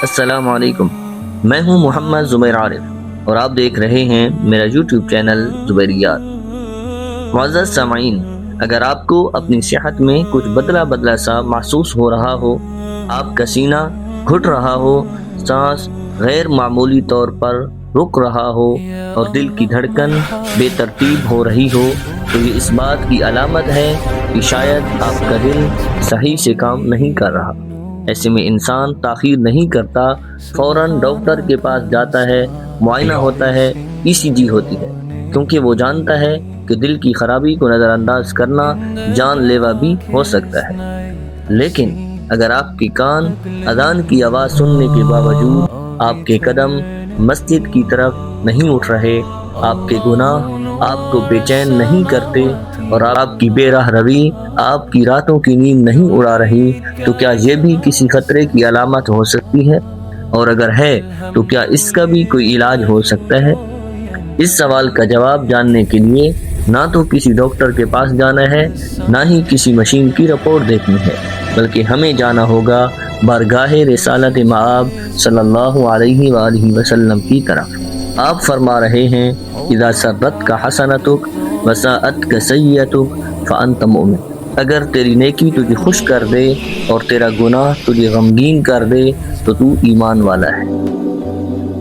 السلام علیکم، میں ہوں محمد زبیر عارف اور آپ دیکھ رہے ہیں میرا یوٹیوب چینل زبیریات۔ معزز سامعین، اگر آپ کو اپنی صحت میں کچھ بدلا سا محسوس ہو رہا ہو، آپ کا سینہ گھٹ رہا ہو، سانس غیر معمولی طور پر رک رہا ہو اور دل کی دھڑکن بے ترتیب ہو رہی ہو، تو یہ اس بات کی علامت ہے کہ شاید آپ کا دل صحیح سے کام نہیں کر رہا۔ ایسے میں انسان تاخیر نہیں کرتا، فوراً ڈاکٹر کے پاس جاتا ہے، معائنہ ہوتا ہے، ECG ہوتی ہے، کیونکہ وہ جانتا ہے کہ دل کی خرابی کو نظر انداز کرنا جان لیوا بھی ہو سکتا ہے۔ لیکن اگر آپ کے کان اذان کی آواز سننے کے باوجود آپ کے قدم مسجد کی طرف نہیں اٹھ رہے، آپ کے گناہ آپ کو بے چین نہیں کرتے اور آپ کی بے راہ روی آپ کی راتوں کی نیند نہیں اڑا رہی، تو کیا یہ بھی کسی خطرے کی علامت ہو سکتی ہے؟ اور اگر ہے تو کیا اس کا بھی کوئی علاج ہو سکتا ہے؟ اس سوال کا جواب جاننے کے لیے نہ تو کسی ڈاکٹر کے پاس جانا ہے، نہ ہی کسی مشین کی رپورٹ دیکھنی ہے، بلکہ ہمیں جانا ہوگا بارگاہ رسالت مآب صلی اللہ علیہ وآلہ وسلم کی طرف۔ آپ فرما رہے ہیں اذا سرتک حسنتک وساءتک سیئتک فانت مؤمن۔ اگر تیری نیکی تجھے خوش کر دے اور تیرا گناہ تجھے غمگین کر دے تو تو ایمان والا ہے۔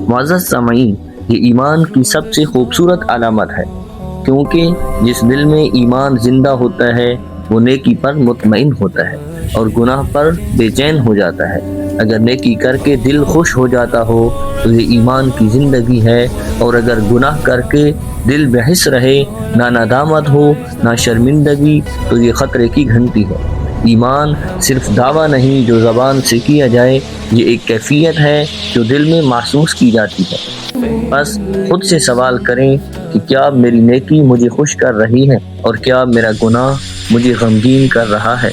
معزز سامعین، یہ ایمان کی سب سے خوبصورت علامت ہے، کیونکہ جس دل میں ایمان زندہ ہوتا ہے وہ نیکی پر مطمئن ہوتا ہے اور گناہ پر بے چین ہو جاتا ہے۔ اگر نیکی کر کے دل خوش ہو جاتا ہو تو یہ ایمان کی زندگی ہے، اور اگر گناہ کر کے دل بحث رہے، نہ ندامت ہو نہ شرمندگی، تو یہ خطرے کی گھنٹی ہے۔ ایمان صرف دعویٰ نہیں جو زبان سے کیا جائے، یہ ایک کیفیت ہے جو دل میں محسوس کی جاتی ہے۔ بس خود سے سوال کریں کہ کیا میری نیکی مجھے خوش کر رہی ہے اور کیا میرا گناہ مجھے غمگین کر رہا ہے،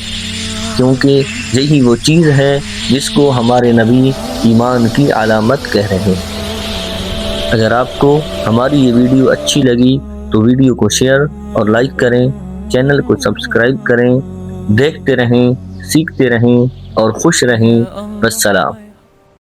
کیونکہ یہی وہ چیز ہے جس کو ہمارے نبی ایمان کی علامت کہہ رہے ہیں۔ اگر آپ کو ہماری یہ ویڈیو اچھی لگی تو ویڈیو کو شیئر اور لائک کریں، چینل کو سبسکرائب کریں، دیکھتے رہیں، سیکھتے رہیں اور خوش رہیں۔ والسلام۔